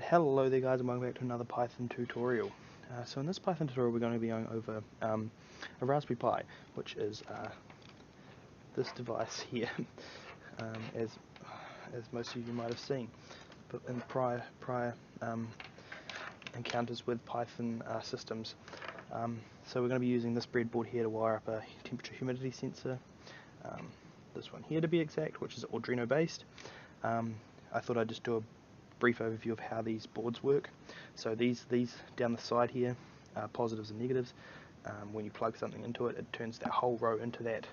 Alright, hello there guys and welcome back to another Python tutorial. So in this Python tutorial we're going to be going over a Raspberry Pi, which is this device here, as most of you might have seen but in prior encounters with Python systems. So we're going to be using this breadboard here to wire up a temperature humidity sensor, this one here to be exact, which is Arduino based. I thought I'd just do a brief overview of how these boards work. So these down the side here are positives and negatives. When you plug something into it, it turns that whole row into that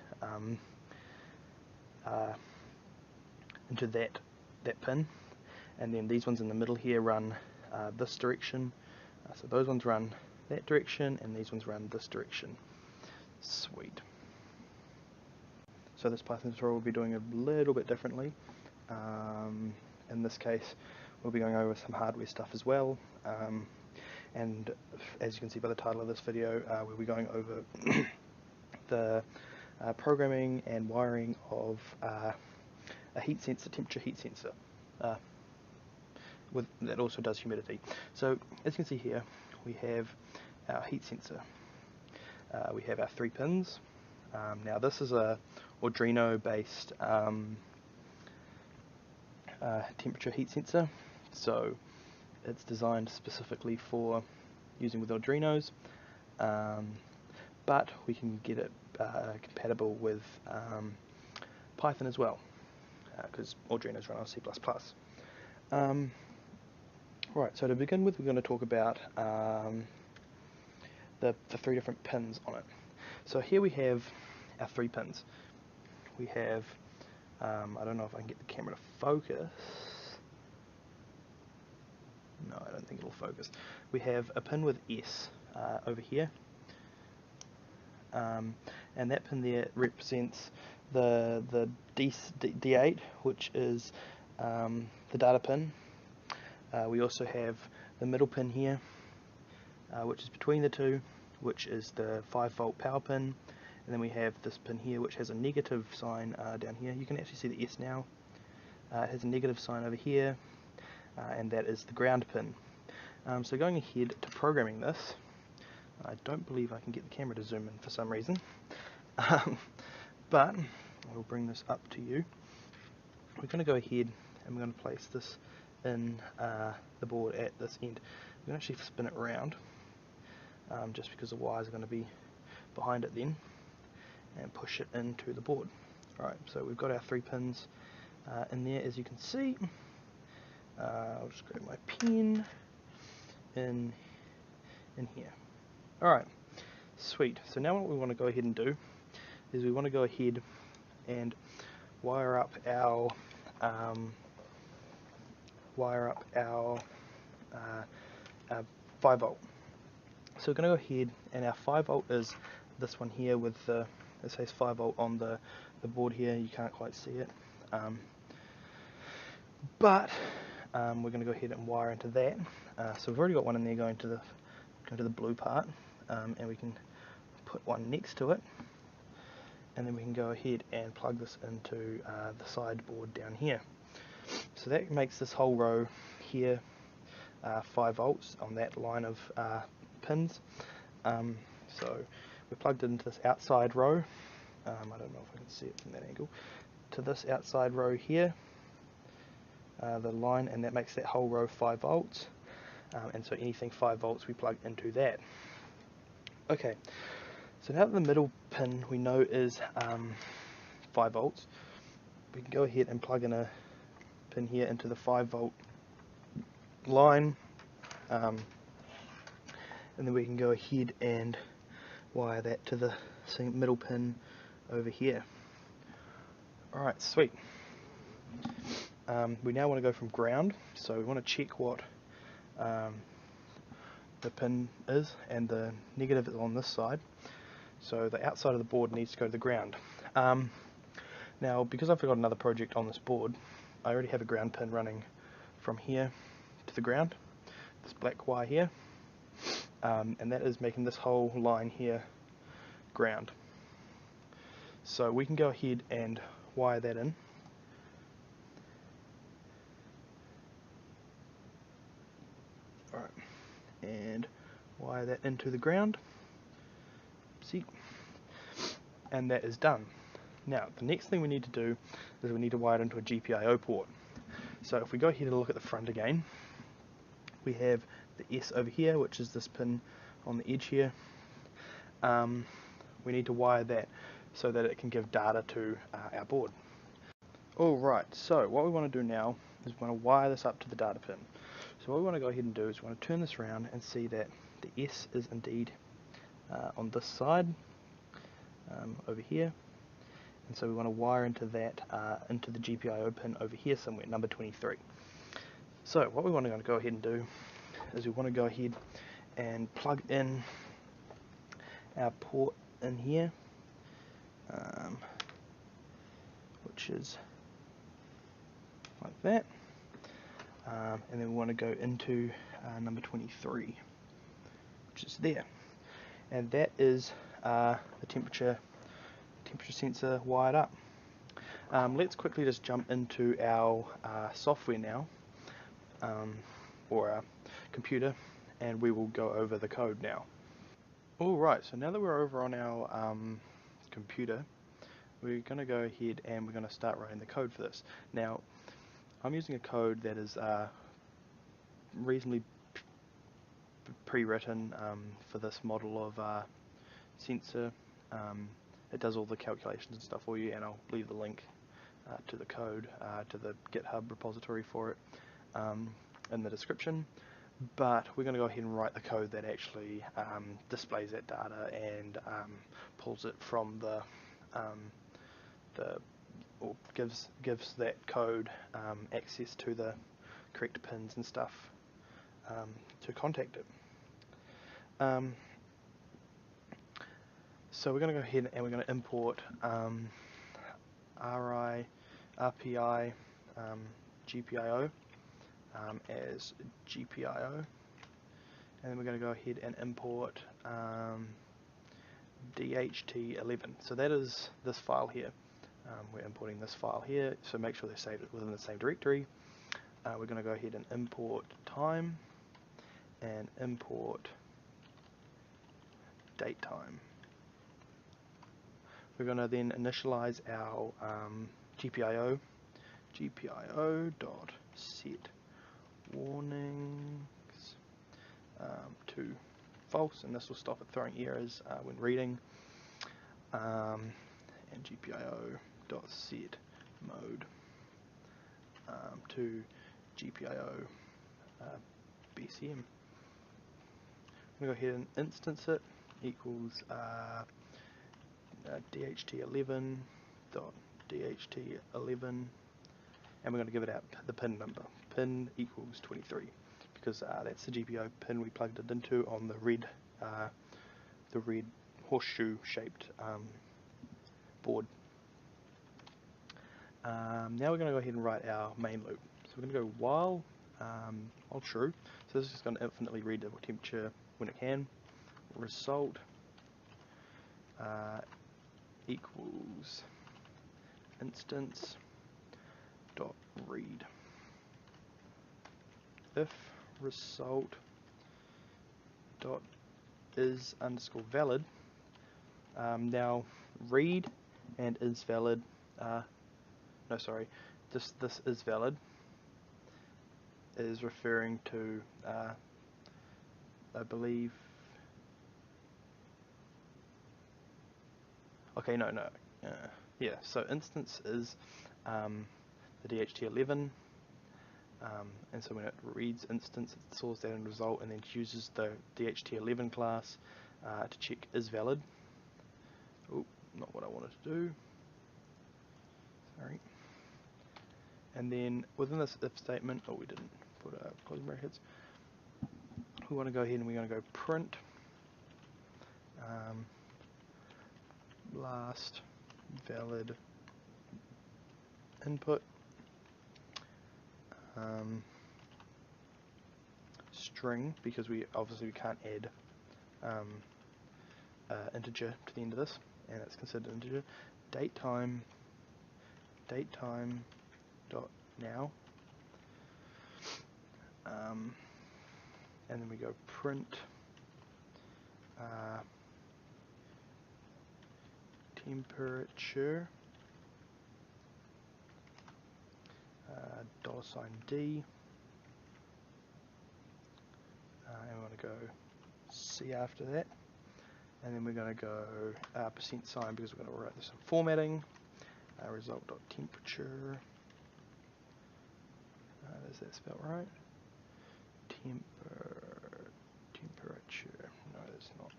pin, and then these ones in the middle here run this direction. So those ones run that direction, and these ones run this direction. Sweet. So this Python tutorial will be doing a little bit differently. In this case, we'll be going over some hardware stuff as well, and as you can see by the title of this video, we'll be going over the programming and wiring of a heat sensor, temperature heat sensor, that also does humidity. So as you can see here, we have our heat sensor. We have our 3 pins. Now this is a Arduino based temperature heat sensor, so it's designed specifically for using with Arduinos, but we can get it compatible with Python as well, because Arduinos run on C++. Right, so to begin with, we're going to talk about the 3 different pins on it. So here we have our 3 pins. We have I don't know if I can get the camera to focus. No, I don't think it'll focus. We have a pin with S over here, and that pin there represents the D8, which is the data pin. We also have the middle pin here, which is between the two, which is the 5-volt power pin. And then we have this pin here, which has a negative sign down here. You can actually see the S now. It has a negative sign over here, and that is the ground pin. So going ahead to programming this, I don't believe I can get the camera to zoom in for some reason, but I will bring this up to you. We're going to go ahead and we're going to place this in the board at this end. We're going to actually spin it around, just because the wires are going to be behind it then, and push it into the board. Alright, so we've got our 3 pins in there, as you can see. I'll just grab my pen in here. Alright, sweet. So now what we want to go ahead and do is we want to go ahead and wire up our 5-volt. So we're going to go ahead, and our 5-volt is this one here with the, it says 5-volt on the board here. You can't quite see it, but we're going to go ahead and wire into that. So we've already got one in there going to the blue part, and we can put one next to it, and then we can go ahead and plug this into the sideboard down here. So that makes this whole row here 5 volts on that line of pins. So we plugged it into this outside row. I don't know if I can see it from that angle. To this outside row here, the line, and that makes that whole row 5 volts. And so anything 5 volts we plug into that. Okay, so now that the middle pin we know is 5 volts, we can go ahead and plug in a pin here into the 5-volt line, and then we can go ahead and wire that to the middle pin over here. Alright, sweet. We now want to go from ground, so we want to check what the pin is, and the negative is on this side. So the outside of the board needs to go to the ground. Now, because I've got another project on this board, I already have a ground pin running from here to the ground, this black wire here, and that is making this whole line here ground. So we can go ahead and wire that in. and wire that into the ground. See? And that is done. Now, the next thing we need to do is we need to wire it into a GPIO port. So if we go ahead and look at the front again, we have the S over here, which is this pin on the edge here. We need to wire that so that it can give data to our board. Alright, so what we want to do now is we want to wire this up to the data pin. So what we want to go ahead and do is we want to turn this around and see that the S is indeed on this side, over here. And so we want to wire into that, into the GPIO pin over here somewhere, number 23. So what we want to go ahead and do is we want to go ahead and plug in our port in here, which is like that, and then we want to go into number 23, which is there, and that is the temperature sensor wired up. Let's quickly just jump into our software now, or our computer, and we will go over the code now. Alright, so now that we're over on our computer, we're going to go ahead and we're going to start writing the code for this. Now, I'm using a code that is reasonably pre-written for this model of sensor. It does all the calculations and stuff for you, and I'll leave the link to the code, to the GitHub repository for it in the description. But we're going to go ahead and write the code that actually displays that data and pulls it from or gives that code access to the correct pins and stuff to contact it. So we're going to go ahead and we're going to import RPI GPIO as GPIO, and then we're going to go ahead and import DHT11. So that is this file here. We're importing this file here, so make sure they're saved within the same directory. We're going to go ahead and import time and import date time. We're going to then initialize our GPIO dot set warnings to false, and this will stop it throwing errors when reading. And GPIO dot set mode to GPIO BCM. I'm going to go ahead and instance it equals DHT11 dot DHT11, and we're going to give it out the pin number. Pin equals 23, because that's the GPIO pin we plugged it into on the red horseshoe shaped board. Now we're going to go ahead and write our main loop. So we're going to go while true. So this is just going to infinitely read the temperature when it can. Result equals instance dot read. If result dot is underscore valid. Now read and is valid. No, sorry. This is valid is referring to I believe. Okay, no. Yeah. So instance is the DHT11. And so when it reads instance, it stores that in result and then uses the DHT11 class to check is valid. Oh, not what I wanted to do. Sorry. And then within this if statement, we didn't put closing brackets. We want to go ahead and we're going to go print last valid input string, because we can't add integer to the end of this, and it's considered integer. Date time dot now and then we go print temperature $D, and we want to go C after that, and then we're going to go %, because we're going to write this in formatting, result.temperature, is that spelled right? Temperature, no that's not.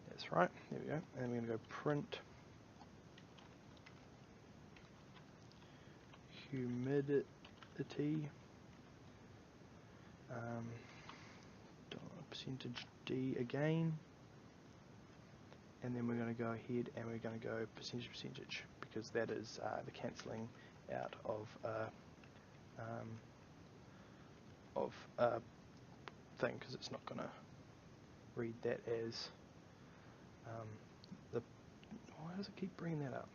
That's right, there we go. And then we're going to go print humidity %D again, and then we're going to go ahead and we're going to go percentage, because that is the cancelling out of thing, because it's not going to read that as why does it keep bringing that up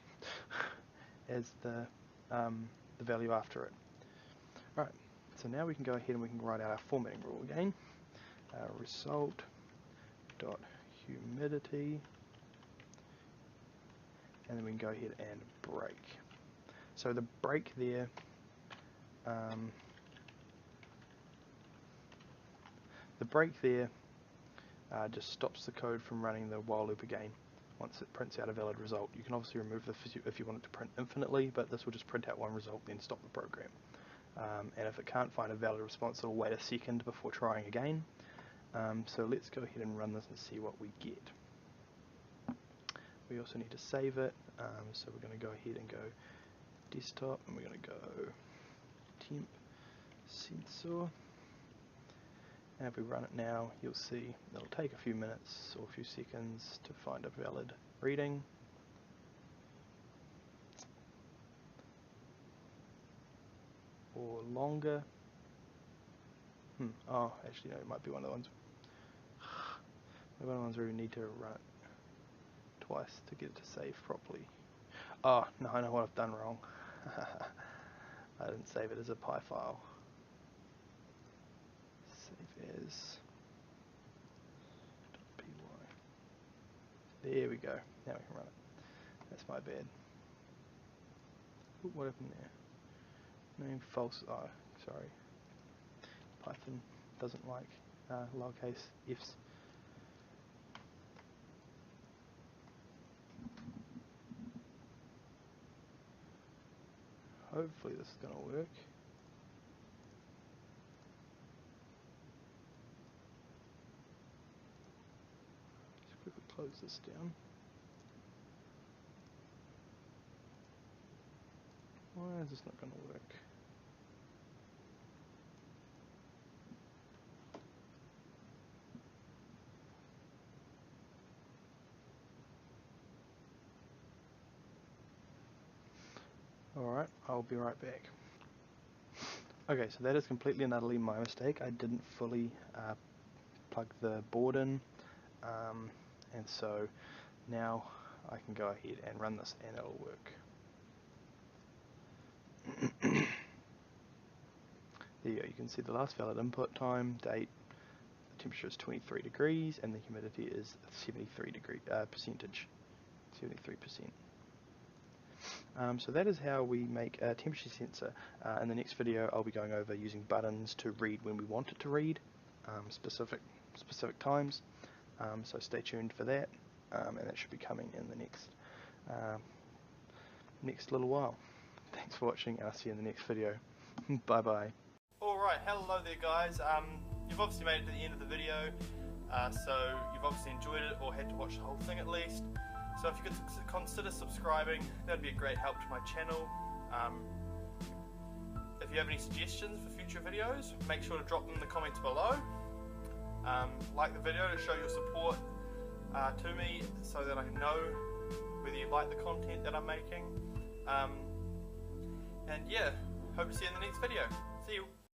as the value after it. Right, so now we can go ahead and we can write out our formatting rule again. Result.humidity, and then we can go ahead and break. So the break there, just stops the code from running the while loop again once it prints out a valid result. You can obviously remove this if you want it to print infinitely, but this will just print out one result then stop the program. And if it can't find a valid response, it'll wait a second before trying again. So let's go ahead and run this and see what we get. We also need to save it, so we're going to go ahead and go desktop, and we're going to go temp sensor, and if we run it now, you'll see it'll take a few minutes or a few seconds to find a valid reading. Or longer. Oh, actually no, it might be one of the ones where we need to run it twice to get it to save properly. Oh, no, I know what I've done wrong. I didn't save it as a PY file. Save as .py. There we go. Now we can run it. That's my bad. Ooh, what happened there? Name false. Oh, sorry. Python doesn't like lowercase f's. Hopefully this is going to work. Just quickly close this down. Why is this not going to work? Alright, I'll be right back. Okay, so that is completely and utterly my mistake. I didn't fully plug the board in, and so now I can go ahead and run this and it'll work. There you go, you can see the last valid input time, date, the temperature is 23 degrees, and the humidity is 73%. So that is how we make a temperature sensor. In the next video I'll be going over using buttons to read when we want it to read, specific times, so stay tuned for that, and that should be coming in the next little while. Thanks for watching, and I'll see you in the next video. Bye bye. Alright, hello there guys. You've obviously made it to the end of the video, so you've obviously enjoyed it or had to watch the whole thing at least. So if you could consider subscribing, that would be a great help to my channel. If you have any suggestions for future videos, make sure to drop them in the comments below. Like the video to show your support to me, so that I know whether you like the content that I'm making. And yeah, hope to see you in the next video. See you.